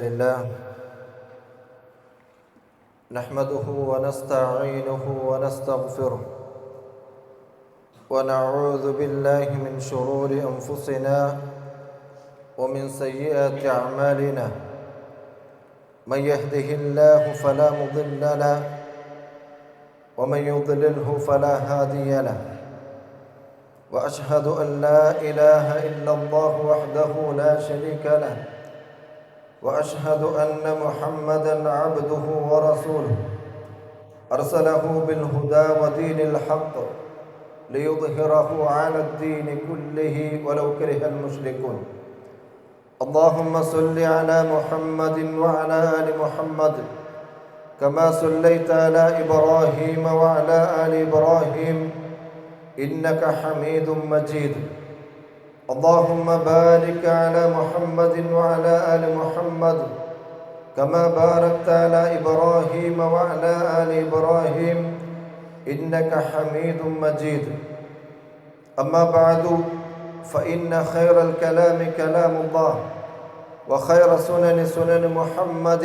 لله نحمده ونستعينه ونستغفره ونعوذ بالله من شرور أنفسنا ومن سيئات أعمالنا من يهده الله فلا مضل له ومن يضلله فلا هادي له وأشهد أن لا إله إلا الله وحده لا شريك له وأشهد أن محمدًا عبده ورسوله أرسله بالهدى ودين الحق ليظهره على الدين كله ولو كره المشركون اللهم صل على محمد وعلى آل محمد كما صليت على إبراهيم وعلى آل إبراهيم إنك حميد مجيد اللهم بارك على محمد وعلى آل محمد كما باركت على إبراهيم وعلى آل إبراهيم إنك حميد مجيد أما بعد فإن خير الكلام كلام الله وخير سنن محمد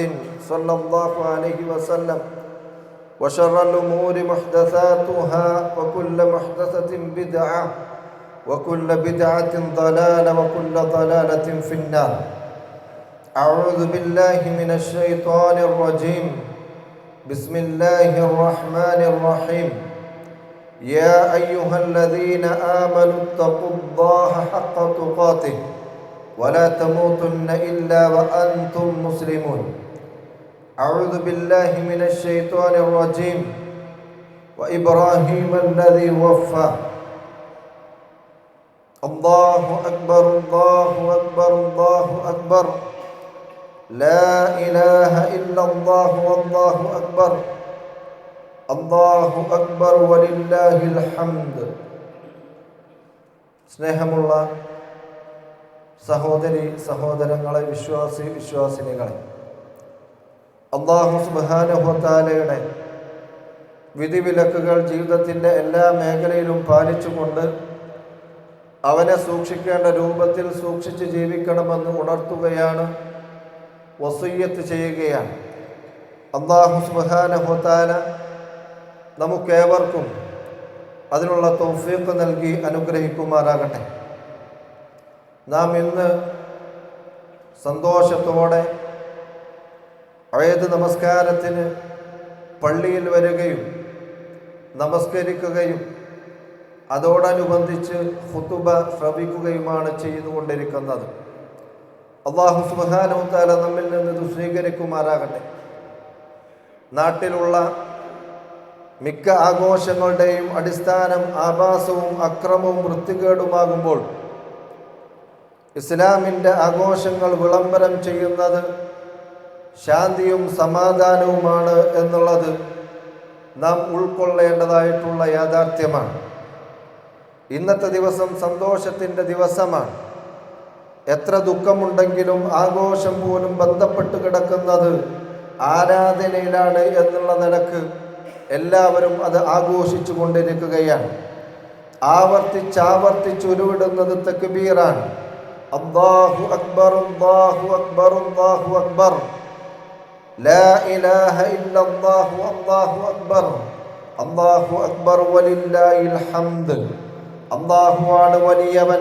صلى الله عليه وسلم وشر الأمور محدثاتها وكل محدثة بدعة وكل بدعة ضلالة وكل ضلالة في النار أعوذ بالله من الشيطان الرجيم بسم الله الرحمن الرحيم يا أيها الذين آمنوا اتقوا الله حق تقاته ولا تموتن إلا وأنتم مسلمون أعوذ بالله من الشيطان الرجيم وإبراهيم الذي وفى الله أكبر الله أكبر الله أكبر لا إله إلا الله والله أكبر الله أكبر ولله الحمد. സ്നേഹമുള്ള സഹോദരി സഹോദരങ്ങളെ, വിശ്വാസിനികളെ, അല്ലാഹു സുബ്ഹാനഹു വ തആലയുടെ വിധിവിലക്കുകൾ ജീവിതത്തിൻ്റെ എല്ലാ മേഖലയിലും പാലിച്ചുകൊണ്ട് അവനെ സൂക്ഷിക്കേണ്ട രൂപത്തിൽ സൂക്ഷിച്ച് ജീവിക്കണമെന്ന് ഉണർത്തുകയാണ്, വസിയ്യത്ത് ചെയ്യുകയാണ്. അല്ലാഹു സുബ്ഹാനഹു വ തആല നമുക്കേവർക്കും അതിനുള്ള തൗഫീഖ് നൽകി അനുഗ്രഹിക്കുമാറാകട്ടെ. നാം ഇന്ന് സന്തോഷത്തോടെ ഈദ് നമസ്കാരത്തിന് പള്ളിയിൽ വരികയും നമസ്കരിക്കുകയും അതോടനുബന്ധിച്ച് ഖുതുബ ശ്രവിക്കുകയുമാണ് ചെയ്തുകൊണ്ടിരിക്കുന്നത്. അല്ലാഹു സുബ്ഹാനഹു വ തആല നമ്മിൽ നിന്ന് ഇത് സ്വീകരിക്കുമാറാകട്ടെ. നാട്ടിലുള്ള മിക്ക ആഘോഷങ്ങളുടെയും അടിസ്ഥാനം ആഭാസവും അക്രമവും വൃത്തികേടുമാകുമ്പോൾ ഇസ്ലാമിൻ്റെ ആഘോഷങ്ങൾ വിളംബരം ചെയ്യുന്നത് ശാന്തിയും സമാധാനവുമാണ് എന്നുള്ളത് നാം ഉൾക്കൊള്ളേണ്ടതായിട്ടുള്ള യാഥാർത്ഥ്യമാണ്. ഇന്നത്തെ ദിവസം സന്തോഷത്തിൻ്റെ ദിവസമാണ്. എത്ര ദുഃഖമുണ്ടെങ്കിലും ആഘോഷം പോലും ബന്ധപ്പെട്ട് കിടക്കുന്നത് ആരാധനയിലാണ് എന്നുള്ള നിലക്ക് എല്ലാവരും അത് ആഘോഷിച്ചു കൊണ്ടിരിക്കുകയാണ്. ആവർത്തിച്ച് ഉരുവിടുന്നത് തക്ബീറാണ്. അല്ലാഹു അക്ബർ അല്ലാഹു അക്ബർ അല്ലാഹു അക്ബർ ലാ ഇലാഹ ഇല്ലല്ലാഹു അല്ലാഹു അക്ബർ അല്ലാഹു അക്ബർ വലില്ലാഹിൽ ഹംദ്. അല്ലാഹുവാണ് വലിയവൻ,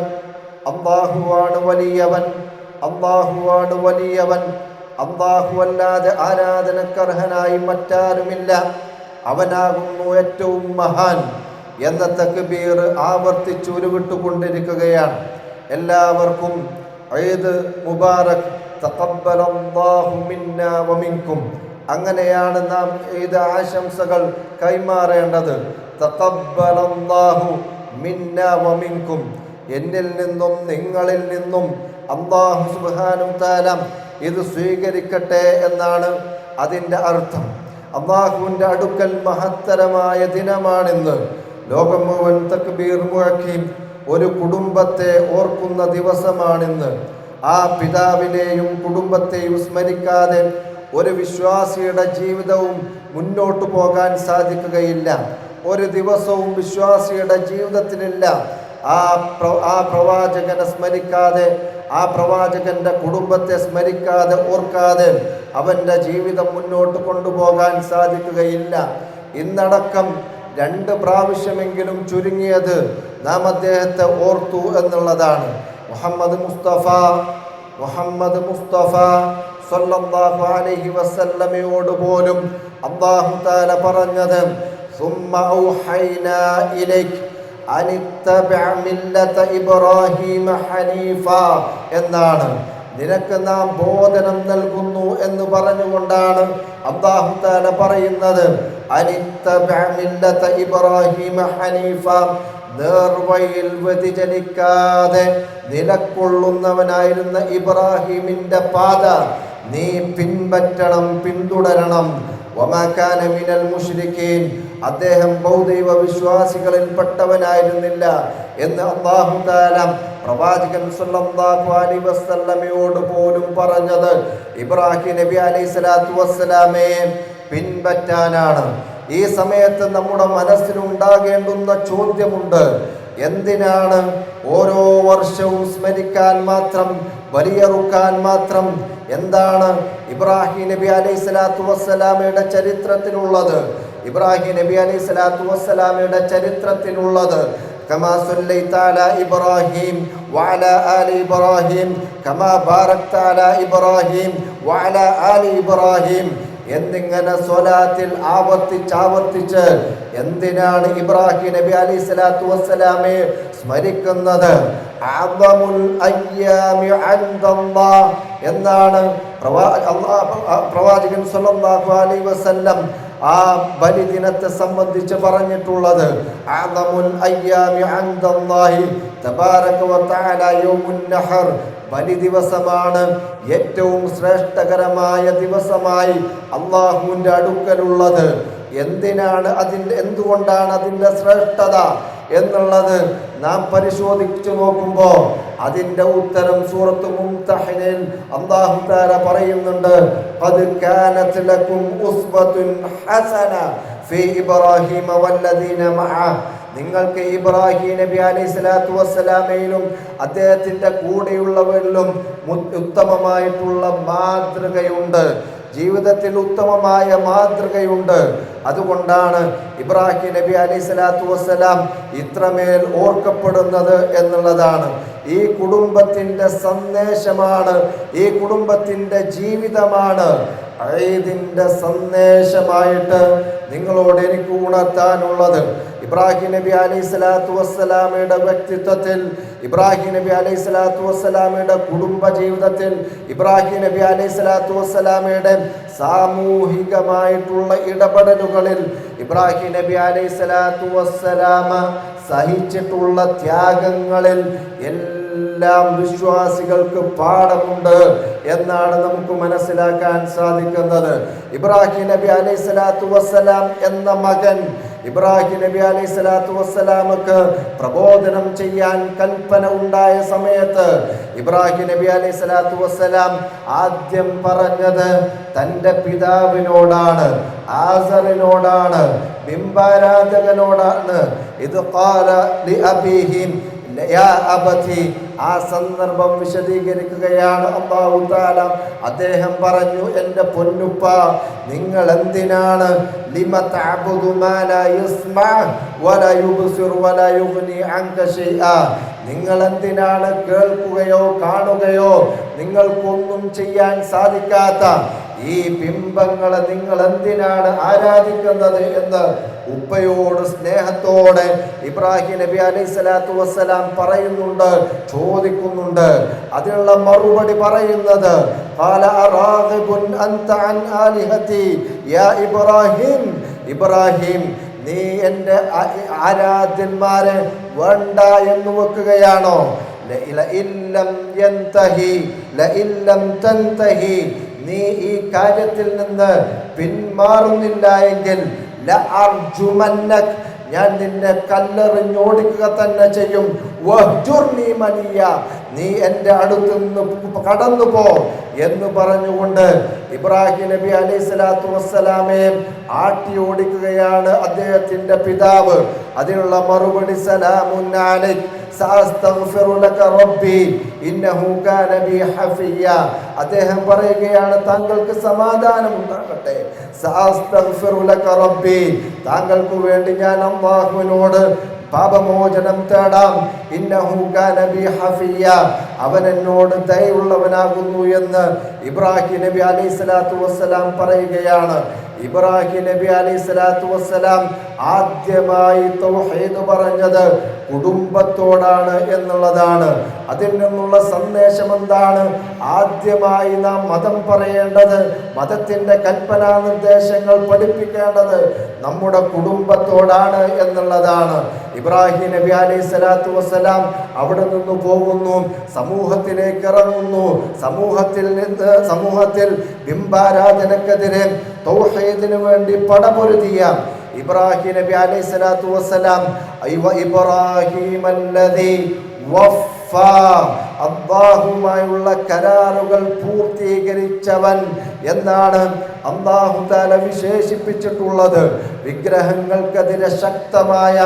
അല്ലാഹുവാണ് വലിയവൻ, അല്ലാഹുവാണ് വലിയവൻ. അല്ലാഹുവല്ലാതെ ആരാധനക്കർഹനായി മറ്റാരുമില്ല. അവനാകുന്നു ഏറ്റവും മഹാൻ എന്ന തക്ബീർ ആവർത്തിച്ച് ഉരുവിട്ടുകൊണ്ടിരിക്കുകയാണ്. എല്ലാവർക്കും ഈദ് മുബാറക്, തഖബ്ബലല്ലാഹു മിന്നാ വമിൻകും. അങ്ങനെയാണ് നാം ഈദ് ആശംസകൾ കൈമാറേണ്ടത്. തഖബ്ബലല്ലാഹു മിന്നാ വമിൻകും, എന്നിൽ നിന്നും നിങ്ങളിൽ നിന്നും അല്ലാഹു സുബ്ഹാനഹു വ തആല ഇത് സ്വീകരിക്കട്ടെ എന്നാണ് അതിൻ്റെ അർത്ഥം. അല്ലാഹുവിൻ്റെ അടുക്കൽ മഹത്തരമായ ദിനമാണിന്ന്. ലോകം മുഴുവൻ തക്ബീർ മുഴക്കി ഒരു കുടുംബത്തെ ഓർക്കുന്ന ദിവസമാണിന്ന്. ആ പിതാവിനെയും കുടുംബത്തെയും സ്മരിക്കാതെ ഒരു വിശ്വാസിയുടെ ജീവിതവും മുന്നോട്ടു പോകാൻ സാധിക്കുകയില്ല. ഒരു ദിവസവും വിശ്വാസിയുടെ ജീവിതത്തിലില്ല. ആ പ്രവാചകനെ സ്മരിക്കാതെ, ആ പ്രവാചകന്റെ കുടുംബത്തെ സ്മരിക്കാതെ ഓർക്കാതെ അവന്റെ ജീവിതം മുന്നോട്ട് കൊണ്ടുപോകാൻ സാധിക്കുകയില്ല. ഇന്നടക്കം 2 പ്രാവശ്യമെങ്കിലും ചുരുങ്ങിയത് നാം അദ്ദേഹത്തെ ഓർത്തു എന്നുള്ളതാണ്. മുഹമ്മദ് മുസ്തഫ സല്ലല്ലാഹു അലൈഹി വസല്ലമയോട് പോലും അല്ലാഹു തആല പറഞ്ഞത് സുമ്മ ഔഹൈനാ ഇലൈക അനിത്തബിഅ മില്ലത ഇബ്രാഹീമ ഹനീഫ എന്നാണ്. നിനക്ക് നാം ബോധനം നൽകുന്നു എന്ന് പറഞ്ഞുകൊണ്ടാണ് അല്ലാഹു തആല പറയുന്നത് അനിത്തബിഅ മില്ലത ഇബ്രാഹീമ ഹനീഫ. നേർവഴിയിൽ വ്യതിചലിക്കാതെ നിലക്കൊള്ളുന്നവനായിരുന്ന ഇബ്രാഹിമിന്റെ പാത നീ പിൻപറ്റണം, പിന്തുടരണം. വമാ കാന മിനൽ മുശ്രിക്കീൻ, അദ്ദേഹം ബൗദ്ധൈവ വിശ്വാസികളിൽ പെട്ടവനായിരുന്നില്ല എന്ന് അല്ലാഹു തആല പ്രവാചകൻ സല്ലല്ലാഹു അലൈഹി വസല്ലമയോട് പോലും പറഞ്ഞത് ഇബ്രാഹിം നബി അലൈഹിസ്സലാത്തു വസ്സലാമയെ പിൻപറ്റാനാണ്. ഈ സമയത്ത് നമ്മുടെ മനസ്സിലുണ്ടാകേണ്ടുന്ന ചോദ്യമുണ്ട്, എന്തിനാണ് ഓരോ വർഷവും സ്മരിക്കാൻ മാത്രം, ബലിയറുക്കാൻ മാത്രം എന്താണ് ഇബ്രാഹിം നബി അലൈഹിസ്സലാത്തു വസ്സലാമയുടെ ചരിത്രത്തിലുള്ളത്? ഇബ്രാഹിം നബി അലൈഹിസ്സലാത്തു വസ്സലാമയുടെ ചരിത്രത്തിലുള്ളത് കമാ സല്ലൈത അലാ ഇബ്രാഹിം വഅലാ ആലി ഇബ്രാഹിം കമാ ബാറക്ത അലാ ഇബ്രാഹിം വഅലാ ആലി ഇബ്രാഹിം എന്നിങ്ങനെ സ്വലാത്തിൽ ആവർത്തിച്ച് എന്തിനാണ് ഇബ്രാഹിം നബി അലൈഹിസ്സലാത്തു വസ്സലാമയെ സ്മരിക്കുന്നത്? അഅ്ളമുൽ അയ്യാമി ഇൻദല്ലാഹ് എന്നാണ് പ്രവാചകൻ സല്ലല്ലാഹു അലൈഹി വസല്ലം ആ ബലിദിനത്തെ സംബന്ധിച്ച് പറഞ്ഞിട്ടുള്ളത്. അഅ്ളമുൽ അയ്യാമി ഇൻദല്ലാഹി തബാറക വ തആല യൗമുൻ നഹർ. ബലി ദിവസമാണ് ഏറ്റവും ശ്രേഷ്ഠകരമായ ദിവസമായി അല്ലാഹുവിൻ്റെ അടുക്കലുള്ളത്. എന്തുകൊണ്ടാണ് അതിൻ്റെ ശ്രേഷ്ഠത എന്നുള്ളത് നാം പരിശോധിച്ചു നോക്കുമ്പോൾ അതിൻ്റെ ഉത്തരം സൂറത്ത് മുംതഹിനിൽ അല്ലാഹു തആല പറയുന്നുണ്ട്, ഖദ് കാനത് ലക്കും ഉസ്വത്തുൻ ഹസന ഫീ ഇബ്രാഹീമ വല്ലദീന മഅഹ. നിങ്ങൾക്ക് ഇബ്രാഹിം നബി അലൈഹിസ്സലാത്തു വസ്സലാമയിലും അദ്ദേഹത്തിൻ്റെ കൂടെയുള്ളവരിലും ഉത്തമമായിട്ടുള്ള മാതൃകയുണ്ട്, ജീവിതത്തിൽ ഉത്തമമായ മാതൃകയുണ്ട്. അതുകൊണ്ടാണ് ഇബ്രാഹിം നബി അലൈഹിസ്സലാത്തു വസ്സലാം ഇത്രമേൽ ഓർക്കപ്പെടുന്നത് എന്നുള്ളതാണ്. ഈ കുടുംബത്തിൻ്റെ സന്ദേശമാണ്, ഈ കുടുംബത്തിൻ്റെ ജീവിതമാണ് ഈദിൻ്റെ സന്ദേശമായിട്ട് നിങ്ങളോട് എനിക്ക് ഉണർത്താനുള്ളത്. ഇബ്രാഹിം നബി അലൈഹിസ്സലാത്തു വസ്സലാമയുടെ വ്യക്തിത്വത്തിൽ, ഇബ്രാഹിം നബി അലൈഹിസ്സലാത്തു വസ്സലാമയുടെ കുടുംബ ജീവിതത്തിൽ, ഇബ്രാഹിം നബി അലൈഹിസ്സലാത്തു വസ്സലാമയുടെ സാമൂഹികമായിട്ടുള്ള ഇടപെടലുകളിൽ ഇബ്രാഹിം നബി അലൈഹിസ്സലാത്തു വസ്സലാമ സഹിച്ചിട്ടുള്ള ത്യാഗങ്ങളിൽ എല്ലാം വിശ്വാസികൾക്ക് പാഠമുണ്ട് എന്നാണ് നമുക്ക് മനസ്സിലാക്കാൻ സാധിക്കുന്നത്. ഇബ്രാഹിം നബി അലൈഹിസ്സലാത്തു വസ്സലാം എന്ന മകൻ ഇബ്രാഹിം നബി അലൈഹിസ്സലാത്തു വസ്സലാമക്ക് പ്രബോധനം ചെയ്യാൻ കൽപ്പന ഉണ്ടായ സമയത്ത് ഇബ്രാഹിം നബി അലൈഹിസ്സലാത്തു വസ്സലാം ആദ്യം പറഞ്ഞത് തൻ്റെ പിതാവിനോടാണ്, ആസറിനോടാണ്, ബിംബാരാധകനോടാണ്. ഇത് ഖാല ലി അബീഹി യാ അബതി. ആ സന്ദർഭം വിശദീകരിക്കുകയാണ് അല്ലാഹു തആല. അദ്ദേഹം പറഞ്ഞു, എൻ്റെ പൊന്നുപ്പ, നിങ്ങൾ എന്തിനാണ് ലിമ തഅബുദു മാ ലാ യസ്മഅ വലാ യുബ്സിറു വലാ യുഗ്നി അൻക ശൈആ. നിങ്ങൾ എന്തിനാണ് കേൾക്കുകയോ കാണുകയോ നിങ്ങൾക്കൊന്നും ചെയ്യാൻ സാധിക്കാത്ത ഈ ബിംബങ്ങളെ നിങ്ങൾ എന്തിനാണ് ആരാധിക്കുന്നത് എന്ന് ഉപ്പയോട് സ്നേഹത്തോടെ ഇബ്രാഹിം നബി അലൈഹിസ്സലാത്തു വസ്സലാം പറയുന്നുണ്ട്, ചോദിക്കുന്നുണ്ട്. അതിനുള്ള മറുപടി പറയുന്നത് ഖാല അറാഗിബുൻ അൻത അൻ ആലിഹതി യാ ഇബ്രാഹിം. ഇബ്രാഹിം, നീ എൻ്റെ ആരാധ്യന്മാരെ വേണ്ട എന്ന് വെക്കുകയാണോ? നീ ഈ കാര്യത്തിൽ നിന്ന് പിന്മാറുന്നില്ല എങ്കിൽ ഞാൻ നിന്നെ കല്ലെറിഞ്ഞോടിക്കുക തന്നെ ചെയ്യും. നീ എൻ്റെ അടുത്ത് നിന്ന് കടന്നു പോ എന്ന് പറഞ്ഞുകൊണ്ട് ഇബ്രാഹിം നബി അലൈഹിസ്സലാത്തു വസ്സലാമയെ ആട്ടി ഓടിക്കുകയാണ് അദ്ദേഹത്തിൻ്റെ പിതാവ്. അതിനുള്ള മറുപടി സലാമുൻ അലൈക്, സഅസ്തഗ്ഫിറു ലക റബ്ബി ഇന്നഹു കാന ബി ഹഫിയ. അദ്ദേഹം പറയുകയാണ്, താങ്കൾക്ക് സമാധാനം ഉണ്ടാകട്ടെ, സഅസ്തഗ്ഫിറു ലക റബ്ബി, താങ്കൾക്ക് വേണ്ടി ഞാൻ അല്ലാഹുവിനോട് പാപമോചനം തേടാം. ഇന്നഹു കാന ബി ഹഫിയ, അവൻ എന്നോട് ദയയുള്ളവനാകുന്നു എന്ന് ഇബ്രാഹിം നബി അലൈഹിസ്സലാത്തു വസ്സലാം പറയുകയാണ്. ഇബ്രാഹിം നബി അലൈഹിസ്സലാത്തു വസ്സലാം ആദ്യമായി തൗഹീദ് പറഞ്ഞത് കുടുംബത്തോടാണ് എന്നുള്ളതാണ്. അതിൽ നിന്നുള്ള സന്ദേശം എന്താണ്? ആദ്യമായി നാം മതം പറയേണ്ടത്, മതത്തിൻ്റെ കൽപ്പനാ നിർദ്ദേശങ്ങൾ പഠിപ്പിക്കേണ്ടത് നമ്മുടെ കുടുംബത്തോടാണ് എന്നുള്ളതാണ്. ഇബ്രാഹിം നബി അലൈഹിസ്സലാത്തു വസ്സലാം അവിടെ നിന്ന് പോകുന്നു, സമൂഹത്തിലേക്ക് ഇറങ്ങുന്നു. സമൂഹത്തിൽ ബിംബാരാധനക്കെതിരെ തൗഹീദിന് വേണ്ടി പടപൊരുതിയ ഇബ്രാഹിം നബി അലൈഹിസ്സലാത്തു വസ്സലാം ഇബ്രാഹിമല്ലദീ വഫ, അല്ലാഹുമായുള്ള കരാറുകൾ പൂർത്തീകരിച്ചവൻ എന്നാണ് അല്ലാഹു തആല വിശേഷിപ്പിച്ചിട്ടുള്ളത്. വിഗ്രഹങ്ങൾക്കെതിരെ ശക്തമായ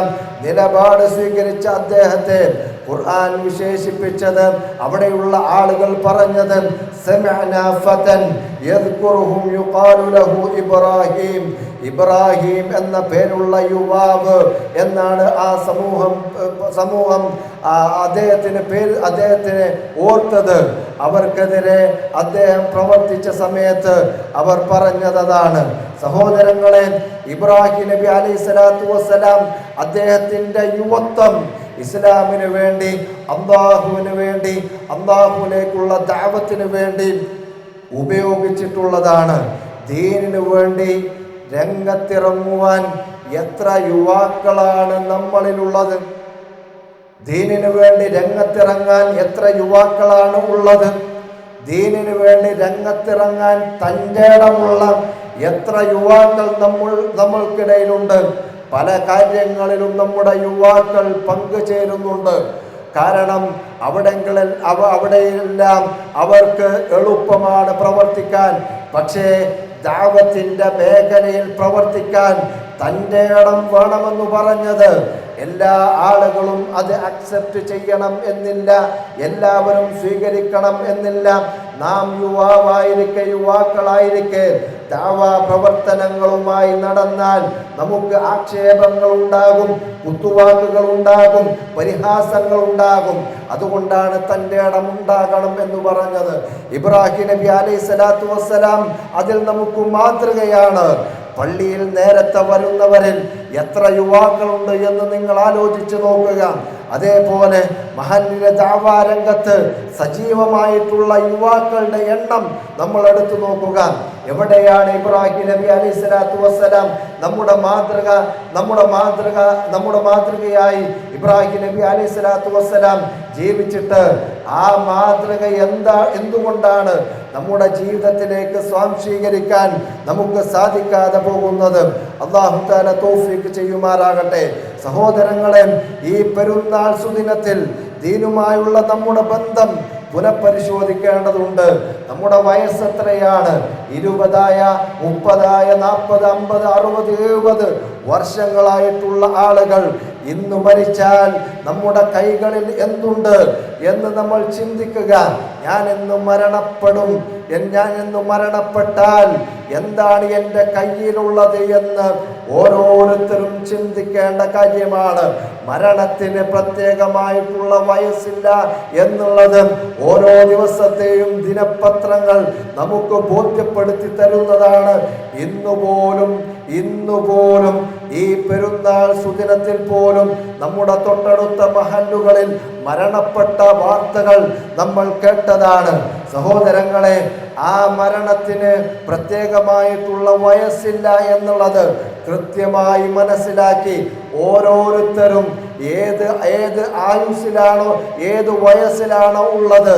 നിലപാട് സ്വീകരിച്ച അദ്ദേഹത്തെ ഖുർആൻ വിശേഷിപ്പിച്ചത്, അവിടെയുള്ള ആളുകൾ പറഞ്ഞത് സമിഅനാ ഫതൻ യദ്കുറുഹും യുഖാലു ലഹു ഇബ്രാഹിം, ഇബ്രാഹിം എന്ന പേരുള്ള യുവാവ് എന്നാണ് ആ സമൂഹം അദ്ദേഹത്തിന് ഓർത്തത്. അവർക്കെതിരെ അദ്ദേഹം പ്രവർത്തിച്ച സമയത്ത് അവർ പറഞ്ഞതാണ്. സഹോദരങ്ങളെ, ഇബ്രാഹിം നബി അലൈഹിസ്സലാത്തു വസ്സലാം അദ്ദേഹത്തിൻ്റെ യുവത്വം ഇസ്ലാമിന് വേണ്ടി, അല്ലാഹുവിന് വേണ്ടി, അല്ലാഹുവിലേക്കുള്ള ദഅവത്തിന് വേണ്ടി ഉപയോഗിച്ചിട്ടുള്ളതാണ്. ദീനിനു വേണ്ടി രംഗത്തിറങ്ങുവാൻ എത്ര യുവാക്കളാണ് നമ്മളിലുള്ളത്? ദീനിനു വേണ്ടി രംഗത്തിറങ്ങാൻ എത്ര യുവാക്കളാണ് ഉള്ളത്? ദീനിനു വേണ്ടി രംഗത്തിറങ്ങാൻ തൻ്റെ ഇടമുള്ള എത്ര യുവാക്കൾ നമ്മൾക്കിടയിലുണ്ട്? പല കാര്യങ്ങളിലും നമ്മുടെ യുവാക്കൾ പങ്കുചേരുന്നുണ്ട്. കാരണം അവിടെയെല്ലാം അവർക്ക് എളുപ്പമാണ് പ്രവർത്തിക്കാൻ. പക്ഷേ ദഅവത്തിൻ്റെ മേഖലയിൽ പ്രവർത്തിക്കാൻ തൻ്റെ ഇടം വേണമെന്ന് പറഞ്ഞത് എല്ലാ ആളുകളും അത് അക്സെപ്റ്റ് ചെയ്യണം എന്നില്ല, എല്ലാവരും സ്വീകരിക്കണം എന്നില്ല. നാം യുവാക്കളായിരിക്കെ ദഅവാ പ്രവർത്തനങ്ങളുമായി നടന്നാൽ നമുക്ക് ആക്ഷേപങ്ങൾ ഉണ്ടാകും, കുത്തുവാക്കുകൾ ഉണ്ടാകും, പരിഹാസങ്ങൾ ഉണ്ടാകും. അതുകൊണ്ടാണ് തൻ്റെ ഇടം ഉണ്ടാകണം എന്ന് പറഞ്ഞത്. ഇബ്രാഹിം നബി അലൈഹിസ്സലാത്തു വസ്സലാം അതിൽ നമുക്ക് മാതൃകയാണ്. പള്ളിയിൽ നേരത്തെ വരുന്നവരിൽ എത്ര യുവാക്കളുണ്ട് എന്ന് നിങ്ങൾ ആലോചിച്ച് നോക്കുക. അതേപോലെ മഹല്ലിലെ ദഅവാ രംഗത്ത് സജീവമായിട്ടുള്ള യുവാക്കളുടെ എണ്ണം നമ്മൾ എടുത്തു നോക്കുക. എവിടെയാണ് ഇബ്രാഹിം നബി അലൈഹിസ്സലാത്തു വസ്സലാം നമ്മുടെ മാതൃകയായി ഇബ്രാഹിം നബി അലൈഹിസ്സലാത്തു വസ്സലാം ജീവിച്ചിട്ട് ആ മാതൃക എന്തുകൊണ്ടാണ് നമ്മുടെ ജീവിതത്തിലേക്ക് സ്വാംശീകരിക്കാൻ നമുക്ക് സാധിക്കാതെ പോകുന്നത്? അല്ലാഹു തആല തൗഫീഖ് ചെയ്യുമാറാകട്ടെ. സഹോദരങ്ങളെ, ഈ പെരുന്നാൾ സുദിനത്തിൽ ദീനുമായുള്ള നമ്മുടെ ബന്ധം പുനഃപരിശോധിക്കേണ്ടതുണ്ട്. നമ്മുടെ വയസ്സ് എത്രയാണ്? 20, 30, 40, 50, 60, 70 വർഷങ്ങളായിട്ടുള്ള ആളുകൾ ഇന്ന് മരിച്ചാൽ നമ്മുടെ കൈകളിൽ എന്തുണ്ട് എന്ന് നമ്മൾ ചിന്തിക്കുക. ഞാൻ എന്ന് മരണപ്പെട്ടാൽ എന്താണ് എൻ്റെ കയ്യിലുള്ളത് എന്ന് ഓരോരുത്തരും ചിന്തിക്കേണ്ട കാര്യമാണ്. മരണത്തിന് പ്രത്യേകമായിട്ടുള്ള വയസ്സില്ല എന്നുള്ളത് ഓരോ ദിവസത്തെയും ദിനപത്രങ്ങൾ നമുക്ക് ബോധ്യപ്പെടുത്തി തരുന്നതാണ്. ഇന്നുപോലും ഈ പെരുന്നാൾ സുദിനത്തിൽ പോലും നമ്മുടെ തൊട്ടടുത്ത മഹല്ലുകളിൽ മരണപ്പെട്ട വാർത്തകൾ നമ്മൾ കേട്ടതാണ്. സഹോദരങ്ങളെ, ആ മരണത്തിന് പ്രത്യേകമായിട്ടുള്ള വയസ്സില്ല എന്നുള്ളത് കൃത്യമായി മനസ്സിലാക്കി ഓരോരുത്തരും ഏത് ആയുസ്സിലാണോ, ഏത് വയസ്സിലാണോ ഉള്ളത്,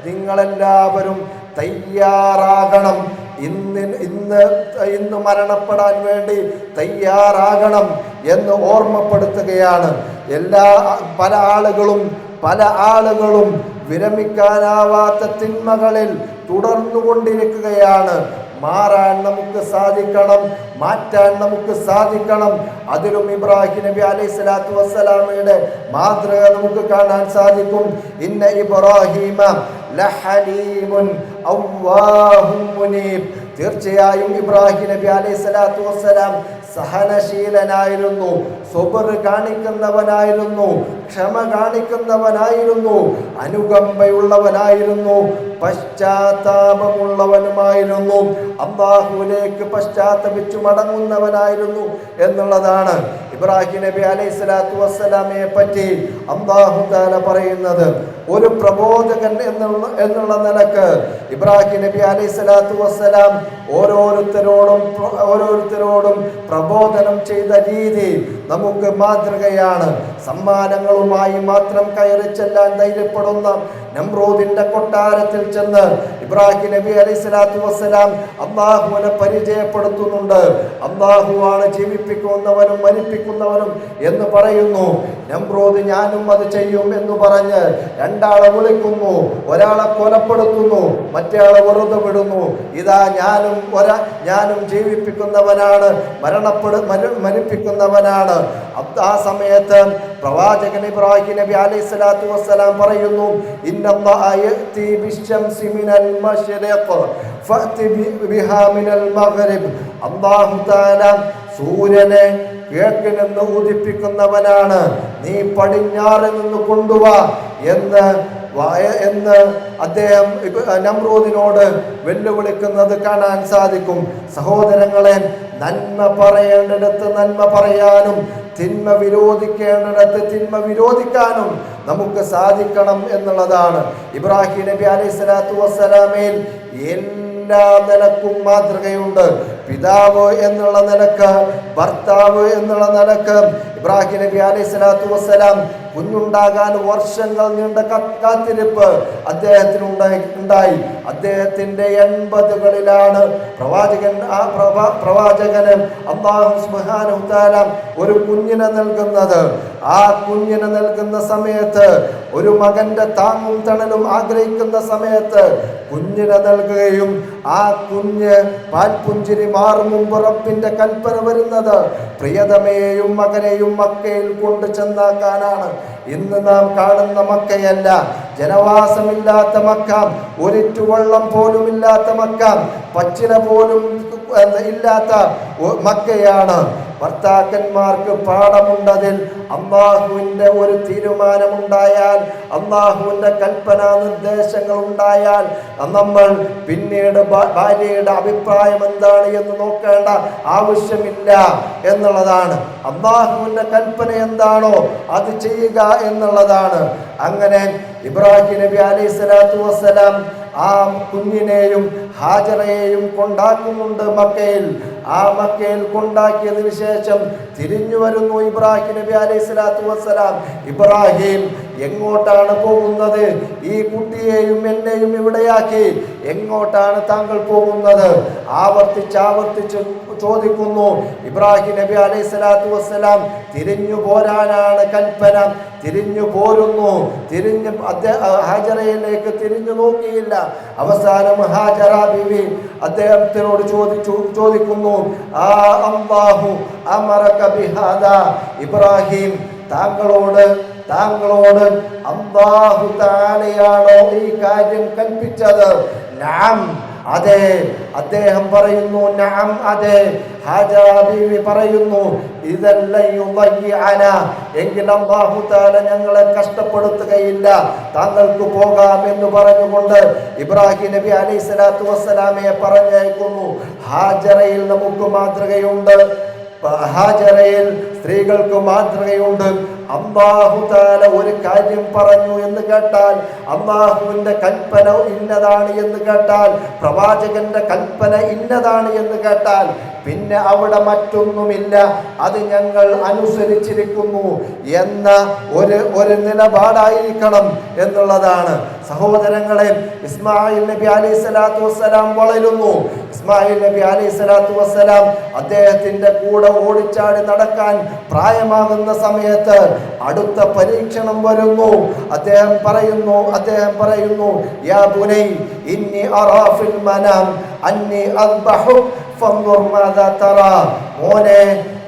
നിങ്ങളെല്ലാവരും തയ്യാറാകണം. ഇന്ന് മരണപ്പെടാൻ വേണ്ടി തയ്യാറാകണം എന്ന് ഓർമ്മപ്പെടുത്തുകയാണ്. പല ആളുകളും വിരമിക്കാനാവാത്ത തിന്മകളിൽ തുടർന്നുകൊണ്ടിരിക്കുകയാണ്. മാറാൻ നമുക്ക് സാധിക്കണം, മാറ്റാൻ നമുക്ക് സാധിക്കണം. അതിലും ഇബ്രാഹിം നബി അലൈഹി സ്വലാത്തു വസ്സലാമയുടെ മാതൃക നമുക്ക് കാണാൻ സാധിക്കും. ഇന്ന ഇബ്രാഹിമ ലഹലീമുൻ അവ്വാഹും മുനീബ്. തീർച്ചയായും ഇബ്രാഹിം നബി അലൈഹി സ്വലാത്തു വസ്സലാം സഹനശീലനായിരുന്നു, സ്വബർ കാണിക്കുന്നവനായിരുന്നു, ക്ഷമ കാണിക്കുന്നവനായിരുന്നു, അനുകമ്പയുള്ളവനായിരുന്നു, പശ്ചാത്താപമുള്ളവനുമായിരുന്നു, അല്ലാഹുവിലേക്ക് പശ്ചാത്തപിച്ചു മടങ്ങുന്നവനായിരുന്നു എന്നുള്ളതാണ് ഇബ്രാഹിം നബി അലൈഹി സ്വലാത്തു വസ്സലാമയെ പറ്റി അല്ലാഹു തആല പറയുന്നത്. ഒരു പ്രബോധകൻ എന്നുള്ള നിലക്ക് ഇബ്രാഹിം നബി അലൈഹി സ്വലാത്തു വസ്സലാം ഓരോരുത്തരോടും പ്രബോധനം ചെയ്ത രീതി നമുക്ക് മാതൃകയാണ്. സമ്മാനങ്ങളുമായി മാത്രം കയറി ചെല്ലാൻ ധൈര്യപ്പെടുന്ന നമ്രൂദിന്റെ കൊട്ടാരത്തിൽ ചെന്ന് ഇബ്രാഹിം നബി അലൈഹി സ്വലാത്തു വസ്സലാം അല്ലാഹുവിനെ പരിചയപ്പെടുത്തുന്നുണ്ട്. അല്ലാഹുവാണ് ജീവിപ്പിക്കുന്നവനും മരിപ്പിക്കുന്നവനും എന്ന് പറയുന്നു. നമ്രൂദ് ഞാനും അത് ചെയ്യും എന്ന് പറഞ്ഞ് രണ്ടാളെ വിളിക്കുന്നു, ഒരാളെ കൊലപ്പെടുത്തുന്നു, മറ്റേയാളെ വെറുതെ വിടുന്നു. ഇതാ ഞാനും ജീവിപ്പിക്കുന്നവനാണ്, മരിപ്പിക്കുന്നവനാണ്. ആ സമയത്ത് പ്രവാചകൻ ഇബ്രാഹിം നബി അലൈഹി സ്വലാത്തു വസ്സലാം പറയുന്നു, ഇന്നല്ലാഹ യഅതി ബിശ്ശംസി മിനൽ മശ്രിഖ് ഫഅതി ബിഹാ മിനൽ മഗ്രിബ്. അല്ലാഹു തആല സൂര്യനെ കിഴക്കിൽ നിന്ന് ഉദിപ്പിക്കുന്നവനാണ്, നീ പടിഞ്ഞാറ് നിന്ന് കൊണ്ടുവാ എന്ന് അദ്ദേഹം നമ്രൂദിനോട് വെല്ലുവിളിക്കുന്നത് കാണാൻ സാധിക്കും. സഹോദരങ്ങളെ, നന്മ പറയേണ്ടിടത്ത് നന്മ പറയാനും തിന്മ വിരോധിക്കേണ്ടിടത്ത് തിന്മ വിരോധിക്കാനും നമുക്ക് സാധിക്കണം എന്നുള്ളതാണ്. ഇബ്രാഹിം നബി അലൈഹി സ്വലാത്തു വസ്സലാമയിൽ എല്ലാ നിലക്കും മാതൃകയുണ്ട്. പിതാവ് എന്നുള്ള നിലക്ക്, ഭർത്താവ് എന്നുള്ള നിലക്ക് ഇബ്രാഹിം നബി അലൈഹി സ്വലാത്തു വസ്സലാം കുഞ്ഞുണ്ടാകാൻ വർഷങ്ങൾ നീണ്ട കാത്തിരിപ്പ് അദ്ദേഹത്തിന് ഉണ്ടായി. അദ്ദേഹത്തിന്റെ 80കളിലാണ് പ്രവാചകന് അല്ലാഹു സുബ്ഹാനഹു തആല ഒരു കുഞ്ഞിനെ നൽകുന്നത്. ആ കുഞ്ഞിനെ നൽകുന്ന സമയത്ത്, ഒരു മകന്റെ താങ്ങും തണലും ആഗ്രഹിക്കുന്ന സമയത്ത് കുഞ്ഞിനെ നൽകുകയും ആ കുഞ്ഞ് പാൽപുഞ്ചിരി മാറും മുമ്പ് റബ്ബിന്റെ കൽപ്പന വരുന്നത് പ്രിയതമയെയും മകനെയും മക്കയിൽ കൊണ്ടു ചെന്നാക്കാനാണ്. ഇന്ന് നാം കാണുന്ന മക്കയല്ല, ജനവാസമില്ലാത്ത മക്ക, ഒരിറ്റുവെള്ളം പോലും ഇല്ലാത്ത മക്ക, പച്ചില പോലും ഇല്ലാത്ത മക്കയാണ്. ഭർത്താക്കന്മാർക്ക് പാഠമുണ്ടതിൽ. അല്ലാഹുവിൻ്റെ ഒരു തീരുമാനമുണ്ടായാൽ, അല്ലാഹുവിൻ്റെ കൽപ്പനാ നിർദ്ദേശങ്ങൾ ഉണ്ടായാൽ നമ്മൾ പിന്നീട് ഭാര്യയുടെ അഭിപ്രായം എന്താണ് എന്ന് നോക്കേണ്ട ആവശ്യമില്ല എന്നുള്ളതാണ്. അല്ലാഹുവിൻ്റെ കൽപ്പന എന്താണോ അത് ചെയ്യുക എന്നുള്ളതാണ്. അങ്ങനെ ഇബ്രാഹിം നബി അലൈഹി സ്വലാത്തു വസ്സലാം ആ കുഞ്ഞിനെയും ഹാജറയെയും കൊണ്ടാക്കുന്നുണ്ട് മക്കയിൽ. ആ മക്കയിൽ കൊണ്ടാക്കിയതിനു ശേഷം തിരിഞ്ഞു വരുന്നു ഇബ്രാഹിം നബി അലൈഹി സ്വലാത്തു വസ്സലാം. ഇബ്രാഹിം എങ്ങോട്ടാണ് പോകുന്നത്? ഈ കുട്ടിയെയും എന്നെയും ഇവിടെയാക്കി എങ്ങോട്ടാണ് താങ്കൾ പോകുന്നത്? ആവർത്തിച്ച് ചോദിക്കുന്നു. ഇബ്രാഹിം നബി അലൈഹി സ്വലാത്തു വസ്സലാം തിരിഞ്ഞു പോരാനാണ് കൽപ്പന. തിരിഞ്ഞു പോരുന്നു. ഹാജറയിലേക്ക് തിരിഞ്ഞു നോക്കിയില്ല. അവസാനം ഹാജറ ബീവി അദ്ദേഹത്തിനോട് ചോദിക്കുന്നു, ആ അല്ലാഹു അമറക ബിഹാദാ, ഇബ്രാഹിം താങ്കളോട് അല്ലാഹു തആലയാണോ ഈ കാര്യം കൽപ്പിച്ചത്? നഅം, അതെ. അദ്ദേഹം പറയുന്നു നഅം, അതെ. ഹാജറ ബീവി പറയുന്നു, എങ്കിൽ അല്ലാഹു തആല ഞങ്ങളെ കഷ്ടപ്പെടുത്തുകയില്ല, താങ്കൾക്ക് പോകാം എന്ന് പറഞ്ഞുകൊണ്ട് ഇബ്രാഹിം നബി അലൈഹി സ്വലാത്തു വസ്സലാമയെ പറഞ്ഞയക്കുന്നു. ഹാജറയിൽ നമുക്ക് മാതൃകയുണ്ട്, ഹാജറയിൽ സ്ത്രീകൾക്ക് മാതൃകയുണ്ട്. അല്ലാഹു തആല ഒരു കാര്യം പറഞ്ഞു എന്ന് കേട്ടാൽ, അല്ലാഹുവിന്റെ കൽപ്പന ഇന്നതാണ് എന്ന് കേട്ടാൽ, പ്രവാചകന്റെ കൽപ്പന ഇന്നതാണ് എന്ന് കേട്ടാൽ പിന്നെ അവിടെ മറ്റൊന്നുമില്ല, അത് ഞങ്ങൾ അനുസരിച്ചിരിക്കുന്നു എന്ന ഒരു നിലപാടായിരിക്കണം എന്നുള്ളതാണ്. സഹോദരങ്ങളെ, ഇസ്മായിൽ നബി അലൈഹി സ്വലാത്തു വസ്സലാം വളരുന്നു. ഇസ്മായിൽ നബി അലൈഹി സ്വലാത്തു വസ്സലാം അദ്ദേഹത്തിന്റെ കൂടെ ഓടിച്ചാടി നടക്കാൻ പ്രായമാകുന്ന സമയത്ത് അടുത്ത പരീക്ഷണം വരുന്നു. അദ്ദേഹം പറയുന്നു യാ ബുനൈ ഇന്നി അറാ ഫിൽ മനാം അന്നി അദ്ബഹു ഫൻദുർ മാദാ തറാ. മോനെ,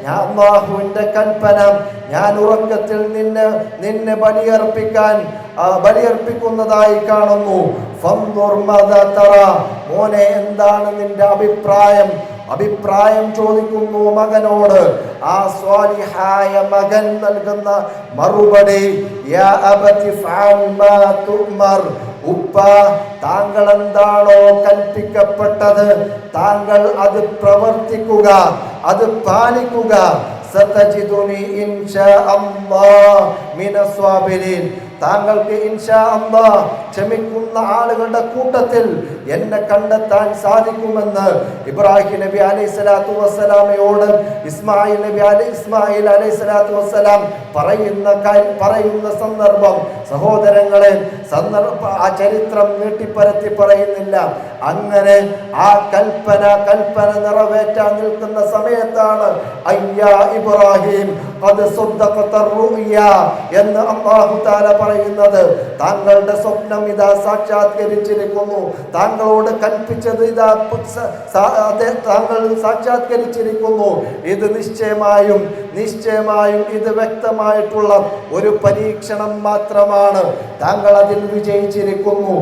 ഞാൻ അല്ലാഹുവിന്റെ കൽപ്പന, ഞാൻ ഉറക്കത്തിൽ നിന്നെ ബലിയർപ്പിക്കുന്നതായി കാണുന്നു. ഫൻദുർ മാദാ തറാ. മോനെ, എന്താണ് നിന്റെ അഭിപ്രായം ചോദിക്കുന്നു മകനോട്. ആ സ്വാലിഹായ മകൻ നൽകുന്ന മറുപടി യാ അബതി ഫഅൽ മാ തുഅ്മർ. ഉപ്പ, താങ്കൾ എന്താണോ കൽപ്പിക്കപ്പെട്ടത് താങ്കൾ അത് പ്രവർത്തിക്കുക, അത് പാലിക്കുക. സതജിദുനി ഇൻഷാ അല്ലാഹ് മിനസ് സ്വാബിരീൻ. താങ്കൾക്ക് ഇൻഷാ അല്ലാഹ് ക്ഷമിക്കുന്ന ആളുകളുടെ കൂട്ടത്തിൽ എന്നെ കണ്ടെത്താൻ സാധിക്കുമെന്ന് ഇബ്രാഹിം നബി അലൈഹിസ്സലാത്തു വസ്സലാമയോട് ഇസ്മായിൽ അലൈഹിസ്സലാത്തു വസ്സലാം പറയുന്ന സന്ദർഭം സഹോദരങ്ങളെ, ആ ചരിത്രം നീട്ടിപ്പരത്തി പറയുന്നില്ല. അങ്ങനെ ആ കൽപ്പന നിറവേറ്റാൻ നിൽക്കുന്ന സമയത്താണ് അയ്യാ ഇബ്രാഹിം ഖദ് സദ്ദഖത റുയ എന്ന് അല്ലാഹു തആല പറയുന്നത്. താങ്കളുടെ സ്വപ്നം ഇതാ സാക്ഷാത്കരിച്ചിരിക്കുന്നു, താങ്കളോട് കൽപ്പിച്ചത് ഇതാ താങ്കൾ സാക്ഷാത്കരിച്ചിരിക്കുന്നു. ഇത് നിശ്ചയമായും ഇത് വ്യക്തമായിട്ടുള്ള ഒരു പരീക്ഷണം മാത്രമാണ്. താങ്കൾ അതിൽ വിജയിച്ചിരിക്കുന്നു.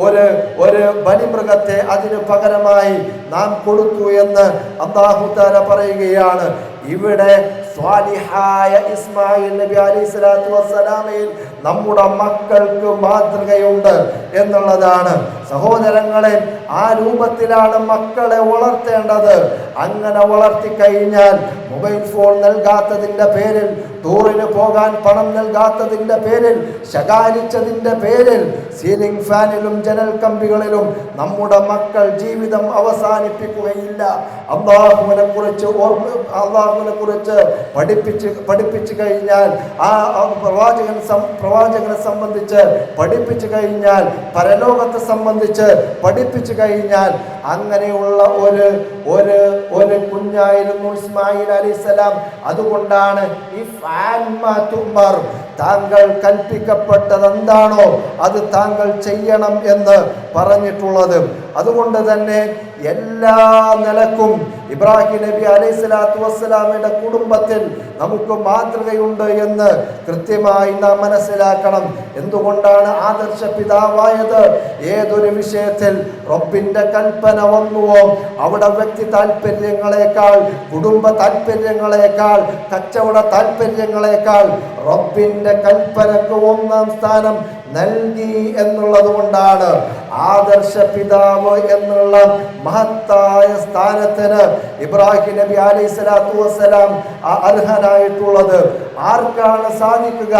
ഒരു ബലിമൃഗത്തെ അതിന് പകരമായി നാം കൊടുത്തു എന്ന് അല്ലാഹു തആല പറയുകയാണ്. ഇവിടെ സ്വാലിഹായ ഇസ്മായിൽ നബി അലൈഹിസ്സലാത്തു വസ്സലാമയിൽ നമ്മുടെ മക്കൾക്ക് മാതൃകയുണ്ട് എന്നുള്ളതാണ്. സഹോദരങ്ങളെ, ആ രൂപത്തിലാണ് മക്കളെ വളർത്തേണ്ടത്. അങ്ങനെ വളർത്തി കഴിഞ്ഞാൽ മൊബൈൽ ഫോൺ നൽകാത്തതിൻ്റെ പേരിൽ, ടൂറിന് പോകാൻ പണം നൽകാത്തതിൻ്റെ പേരിൽ, ശകാരിച്ചതിൻ്റെ പേരിൽ സീലിംഗ് ഫാനിലും ജനൽ കമ്പികളിലും നമ്മുടെ മക്കൾ ജീവിതം അവസാനിപ്പിക്കുകയില്ല. അല്ലാഹുവിനെ കുറിച്ച് പഠിപ്പിച്ചു കഴിഞ്ഞാൽ, ആ പ്രവാചകനെ സംബന്ധിച്ച് പഠിപ്പിച്ചു കഴിഞ്ഞാൽ, പരലോകത്തെ സംബന്ധിച്ച് പഠിപ്പിച്ചു കഴിഞ്ഞാൽ, അങ്ങനെയുള്ള ഒരു കുഞ്ഞായിരുന്നു ഇസ്മായിൽ അലൈഹിസ്സലാം. അതുകൊണ്ടാണ് താങ്കൾ കൽപ്പിക്കപ്പെട്ടത് എന്താണോ അത് താങ്കൾ ചെയ്യണം എന്ന് പറഞ്ഞിട്ടുള്ളത്. അതുകൊണ്ട് തന്നെ എല്ലാ നിലക്കും ഇബ്രാഹിം നബി അലൈഹിസ്സലാത്തു വസ്സലാമയുടെ കുടുംബത്തിൽ നമുക്ക് മാതൃകയുണ്ട് എന്ന് കൃത്യമായി നാം മനസ്സിലാക്കണം. എന്തുകൊണ്ടാണ് ആദർശ പിതാവായത്? ഏതൊരു വിഷയത്തിൽ റബ്ബിന്റെ കൽപ്പന വന്നുവോ അവിടെ വ്യക്തി താല്പര്യങ്ങളെക്കാൾ, കുടുംബ താല്പര്യങ്ങളെക്കാൾ, കച്ചവട താല്പര്യങ്ങളെക്കാൾ റബ്ബിന്റെ കൽപ്പനക്ക് ഒന്നാം സ്ഥാനം നൽകി എന്നുള്ളത് കൊണ്ടാണ് ആദർശ പിതാവ് എന്നുള്ള മഹത്തായ സ്ഥാനത്തിന് ഇബ്രാഹിം നബി അലൈഹിസ്സലാത്തു വസ്സലാം അർഹനായിട്ടുള്ളത്. ആർക്കാണ് സാധിക്കുക?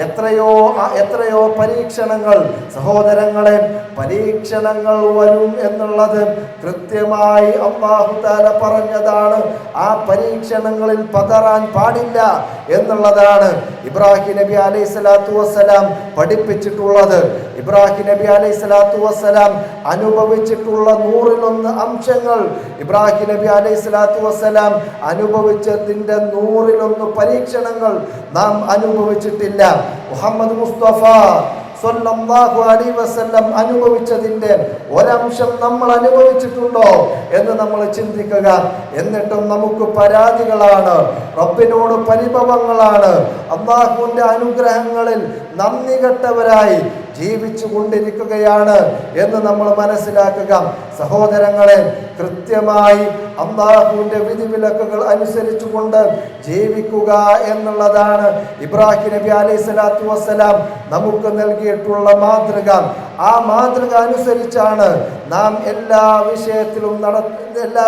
എത്രയോ പരീക്ഷണങ്ങൾ, സഹോദരങ്ങളെ, പരീക്ഷണങ്ങൾ വരും എന്നുള്ളത് കൃത്യമായി അല്ലാഹു തആല പറഞ്ഞതാണ്. ആ പരീക്ഷണങ്ങളിൽ പതറാൻ പാടില്ല എന്നുള്ളതാണ് ഇബ്രാഹിം നബി അലൈഹിസ്സലാത്തു വസ്സലാം പഠിപ്പിച്ചിട്ടുള്ളത്. ഇബ്രാഹിം നബി അലൈഹിസ്സലാത്തു വസ്സലാം അനുഭവിച്ചിട്ടുള്ള 101 അംശങ്ങൾ ഇബ്രാഹിം നബി അലൈഹിസ്സലാത്തു വസ്സലാം അനുഭവിച്ചതിൻ്റെ 101 പരീക്ഷണങ്ങൾ നാം അനുഭവിച്ചിട്ടില്ല. മുഹമ്മദ് മുസ്തഫ സ്വല്ലല്ലാഹു അലൈഹി വസല്ലം അനുഭവിച്ചതിൻ്റെ ഒരംശം നമ്മൾ അനുഭവിച്ചിട്ടുണ്ടോ എന്ന് നമ്മൾ ചിന്തിക്കുക. എന്നിട്ടും നമുക്ക് പരാതികളാണ്, റബ്ബിനോട് പരിഭവങ്ങളാണ്, അല്ലാഹുവിൻ്റെ അനുഗ്രഹങ്ങളിൽ നന്ദി കെട്ടവരായി ജീവിച്ചു കൊണ്ടിരിക്കുകയാണ് എന്ന് നമ്മൾ മനസ്സിലാക്കുക. സഹോദരങ്ങളെ, കൃത്യമായി അല്ലാഹുവിൻ്റെ വിധിവിലക്കുകൾ അനുസരിച്ചുകൊണ്ട് ജീവിക്കുക എന്നുള്ളതാണ് ഇബ്രാഹിം നബി അലൈഹിസ്സലാത്തു വസ്സലാം നമുക്ക് നൽകിയിട്ടുള്ള മാതൃക. ആ മാതൃക അനുസരിച്ചാണ് നാം എല്ലാ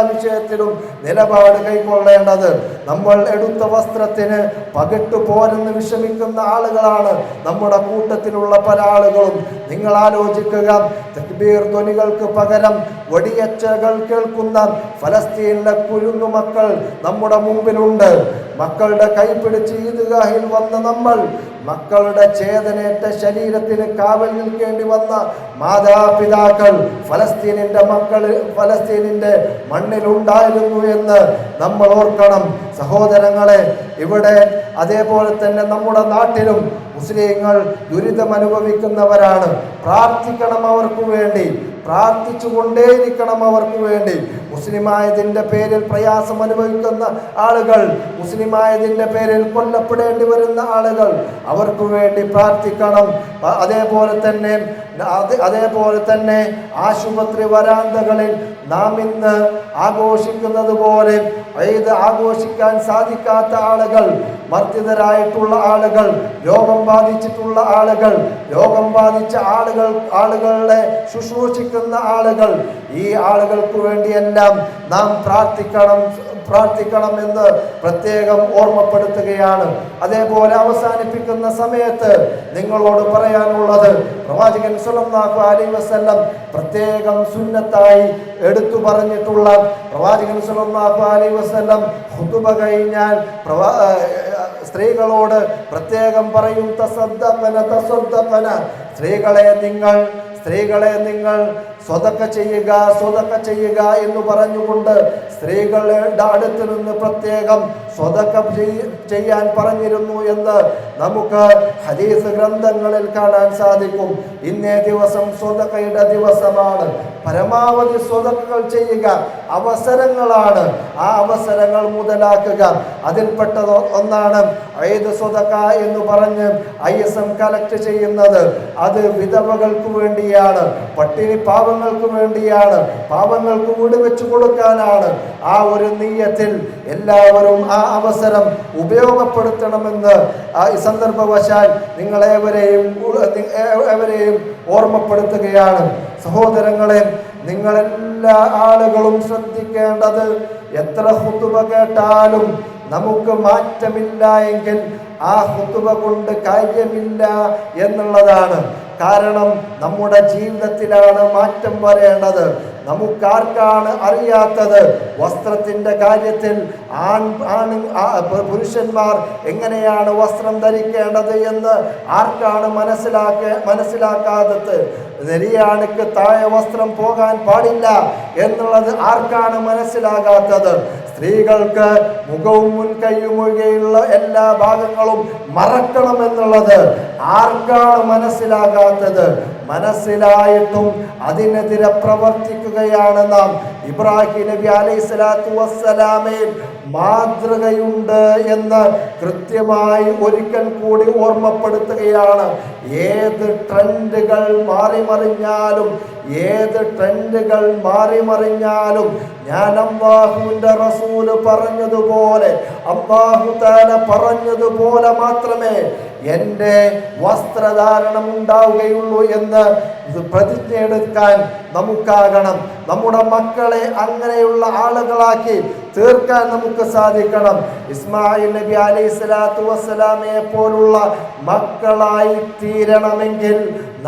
വിഷയത്തിലും നിലപാട് കൈക്കൊള്ളേണ്ടത്. നമ്മൾ എടുത്ത വസ്ത്രത്തിന് പകിട്ടു പോരെന്ന് വിഷമിക്കുന്ന ആളുകളാണ് നമ്മുടെ കൂട്ടത്തിലുള്ള പല ആളുകളും. നിങ്ങൾ ആലോചിക്കുക, തക്ബീർ ധ്വനികൾക്ക് പകരം വെടിയച്ചകൾ കേൾക്കുന്ന ഫലസ്തീനിലെ കുരുന്നുമക്കൾ നമ്മുടെ മുമ്പിലുണ്ട്. മക്കളുടെ കൈപിടിച്ച് ഈദ്ഗാഹിൽ വന്ന നമ്മൾ, മക്കളുടെ ചേതനേറ്റ ശരീരത്തിന് കാവൽ നിൽക്കേണ്ടി വന്ന മാതാപിതാക്കൾ ഫലസ്തീനിന്റെ മണ്ണിലുണ്ടായിരുന്നു എന്ന് നമ്മൾ ഓർക്കണം. സഹോദരങ്ങളെ, ഇവിടെ അതേപോലെ തന്നെ നമ്മുടെ നാട്ടിലും മുസ്ലിങ്ങൾ ദുരിതം അനുഭവിക്കുന്നവരാണ്. പ്രാർത്ഥിക്കണം അവർക്ക് വേണ്ടി, പ്രാർത്ഥിച്ചുകൊണ്ടേയിരിക്കണം അവർക്ക് വേണ്ടി. മുസ്ലിമായതിൻ്റെ പേരിൽ പ്രയാസം അനുഭവിക്കുന്ന ആളുകൾ, മുസ്ലിമായതിൻ്റെ പേരിൽ കൊല്ലപ്പെടേണ്ടി വരുന്ന ആളുകൾ, അവർക്ക് വേണ്ടി പ്രാർത്ഥിക്കണം. അതേപോലെ തന്നെ ആശുപത്രി വരാന്തകളിൽ നാം ഇന്ന് ആഘോഷിക്കുന്നത് പോലെ ഈദ് ആഘോഷിക്കാൻ സാധിക്കാത്ത ആളുകൾ, മർദ്ദിതരായിട്ടുള്ള ആളുകൾ, രോഗം ബാധിച്ചിട്ടുള്ള ആളുകൾ, രോഗം ബാധിച്ച ആളുകളെ ശുശ്രൂഷിക്കുന്ന ആളുകൾ, ഈ ആളുകൾക്ക് വേണ്ടിയെല്ലാം നാം പ്രാർത്ഥിക്കണമെന്ന് പ്രത്യേകം ഓർമ്മപ്പെടുത്തുകയാണ്. അതേപോലെ അവസാനിപ്പിക്കുന്ന സമയത്ത് നിങ്ങളോട് പറയാനുള്ളത്, പ്രവാചകൻ സ്വല്ലല്ലാഹു അലൈഹി വസല്ലം പ്രത്യേകം സുന്നത്തായി എടുത്തു പറഞ്ഞിട്ടുള്ള, പ്രവാചകൻ സ്വല്ലല്ലാഹു അലൈഹി വസല്ലം ഖുതുബ കഴിഞ്ഞാൽ സ്ത്രീകളോട് പ്രത്യേകം പറയും, തസദ്ദഖന സ്ത്രീകളെ നിങ്ങൾ സ്വതക്ക ചെയ്യുക എന്ന് പറഞ്ഞുകൊണ്ട് സ്ത്രീകളുടെ അടുത്ത് നിന്ന് പ്രത്യേകം സ്വതക്ക ചെയ്യാൻ പറഞ്ഞിരുന്നു എന്ന് നമുക്ക് ഹദീസ് ഗ്രന്ഥങ്ങളിൽ കാണാൻ സാധിക്കും. ഇന്നേ ദിവസം സ്വതക്കയുടെ ദിവസമാണ്. പരമാവധി സ്വതക്കകൾ ചെയ്യുക അവസരങ്ങളാണ്. ആ അവസരങ്ങൾ മുതലാക്കുക. അതിൽപ്പെട്ട ഒന്നാണ് ഈദ് സ്വതക്ക എന്ന് പറഞ്ഞ് ISM കളക്ട് ചെയ്യുന്നത്. അത് വിധവകൾക്ക് വേണ്ടിയാണ്, പട്ടിണി പാവങ്ങൾക്ക് വേണ്ടിയാണ്, പാവങ്ങൾക്ക് വീട് വെച്ചു കൊടുക്കാനാണ്. ആ ഒരു നിയ്യത്തിൽ എല്ലാവരും ആ അവസരം ഉപയോഗപ്പെടുത്തണമെന്ന് ഈ സന്ദർഭവശാൽ നിങ്ങളേവരെയും ഓർമ്മപ്പെടുത്തുകയാണ്. സഹോദരങ്ങളെ, നിങ്ങളെല്ലാ ആളുകളും ശ്രദ്ധിക്കേണ്ടത്, എത്ര ഖുതുബ കേട്ടാലും നമുക്ക് മാറ്റമില്ല എങ്കിൽ ആ ഖുതുബ കൊണ്ട് കാര്യമില്ല എന്നുള്ളതാണ്. കാരണം നമ്മുടെ ജീവിതത്തിലാണ് മാറ്റം വരേണ്ടത്. നമുക്കാർക്കാണ് അറിയാത്തത് വസ്ത്രത്തിൻ്റെ കാര്യത്തിൽ പുരുഷന്മാർ എങ്ങനെയാണ് വസ്ത്രം ധരിക്കേണ്ടത് എന്ന് ആർക്കാണ് മനസ്സിലാക്കാത്തത്? നെരിയാണിക്ക് താഴെ വസ്ത്രം പോകാൻ പാടില്ല എന്നുള്ളത് ആർക്കാണ് മനസ്സിലാകാത്തത്? സ്ത്രീകൾക്ക് മുഖവും മുൻകൈയും ഒഴികെയുള്ള എല്ലാ ഭാഗങ്ങളും മറക്കണമെന്നുള്ളത് ആർക്കാണ് മനസ്സിലാകാത്തത്? മനസ്സിലായിട്ടും അതിനെതിരെ പ്രവർത്തിക്കുകയാണ് നാം. ഇബ്രാഹിം നബി അലൈഹിസ്സലാത്തു വസ്സലാമയിൽ മാതൃകയുണ്ട് എന്ന് കൃത്യമായി ഒരിക്കൽ കൂടി ഓർമ്മപ്പെടുത്തുകയാണ്. ഏത് ട്രെൻഡുകൾ മാറിമറിഞ്ഞാലും ഞാൻ അല്ലാഹുവിൻ്റെ റസൂല് പറഞ്ഞതുപോലെ, അല്ലാഹു തആല പറഞ്ഞതുപോലെ മാത്രമേ എൻ്റെ വസ്ത്രധാരണം ഉണ്ടാവുകയുള്ളൂ എന്ന് പ്രതിജ്ഞയെടുക്കാൻ നമുക്കാകണം. നമ്മുടെ മക്കളെ അങ്ങനെയുള്ള ആളുകളാക്കി തീർക്കാൻ നമുക്ക് സാധിക്കണം. ഇസ്മായിൽ നബി അലൈഹിസ്സലാത്തു വസ്സലാമയെ പോലുള്ള മക്കളായി തീരണമെങ്കിൽ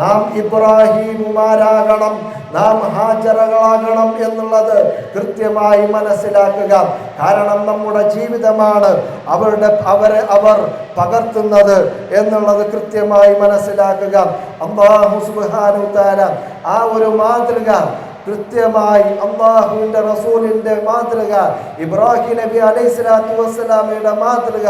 നാം ഇബ്രാഹിമുമാരാകണം, നാം ഹാജറകളാകണം എന്നുള്ളത് കൃത്യമായി മനസ്സിലാക്കുക. കാരണം നമ്മുടെ ജീവിതമാണ് അവർ പകർത്തുന്നത് എന്നുള്ളത് കൃത്യമായി മനസ്സിലാക്കുക. അല്ലാഹു സുബ്ഹാനഹു തആല ആ ഒരു മാതൃക കൃത്യമായി, അല്ലാഹുവിൻ്റെ റസൂലിൻ്റെ മാതൃക, ഇബ്രാഹിം നബി അലൈഹിസ്സലാത്തു വസ്സലാമയുടെ മാതൃക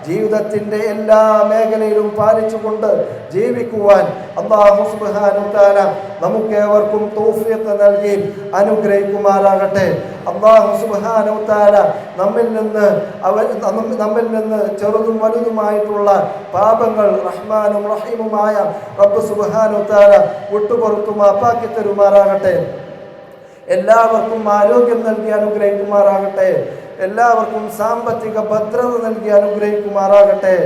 ജീവിതത്തിൻ്റെ എല്ലാ മേഖലയിലും പാലിച്ചുകൊണ്ട് ജീവിക്കുവാൻ അല്ലാഹു സുബ്ഹാനഹു തആല നമുക്കേവർക്കും തൗഫീഖ് നൽകി അനുഗ്രഹിക്കുമാറാകട്ടെ. അല്ലാഹു സുബ്ഹാനഹു തആല നമ്മിൽ നിന്ന് ചെറുതും വലുതുമായിട്ടുള്ള പാപങ്ങൾ റഹ്മാനും റഹീമുമായ റബ്ബ് സുബ്ഹാനഹു തആല വിട്ടുപുറത്തു മാപ്പാക്കി തരുമാറാകട്ടെ. എല്ലാവർക്കും ആരോഗ്യം നൽകി അനുഗ്രഹിക്കുമാറാകട്ടെ. എല്ലാവർക്കും സാമ്പത്തിക ഭദ്രത നൽകി അനുഗ്രഹിക്കുമാറാകട്ടെ.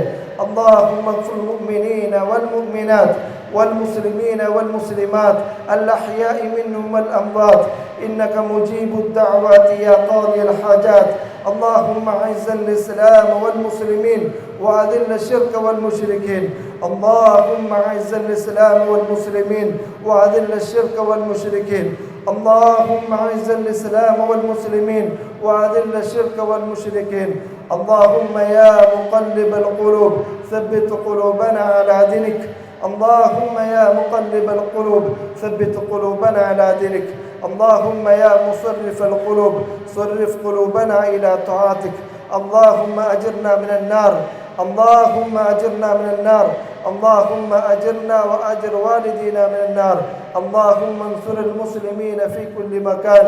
اللهم اغفر للمؤمنين والمؤمنات والمسلمين والمسلمات الأحياء منهم والأموات إنك مجيب الدعوات يا قاضي الحاجات. اللهم أعز الإسلام والمسلمين وأذل الشرك والمشركين. اللهم أعز الإسلام والمسلمين وأذل الشرك والمشركين. اللهم أعز الإسلام والمسلمين وأذل الشرك والمشركين. اللهم يا مقلب القلوب ثبت قلوبنا على دينك. اللهم يا مقلب القلوب ثبت قلوبنا على دينك. اللهم يا مصرف القلوب صرف قلوبنا إلى طاعتك. اللهم أجرنا من النار. اللهم أجرنا من النار. اللهم أجرنا وأجر والدينا من النار. اللهم انصر المسلمين في كل مكان.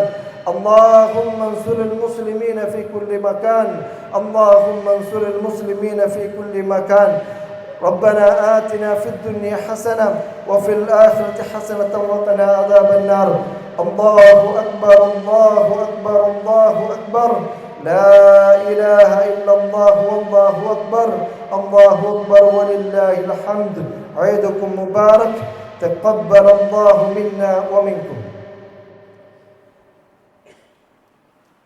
اللهم انصر المسلمين في كل مكان. اللهم انصر المسلمين في كل مكان. ربنا آتنا في الدنيا حسنة وفي الآخرة حسنة وقنا عذاب النار. الله أكبر الله أكبر الله أكبر. لا إله إلا الله والله أكبر. الله أكبر ولله الحمد. عيدكم مبارك. تقبل الله منا ومنكم.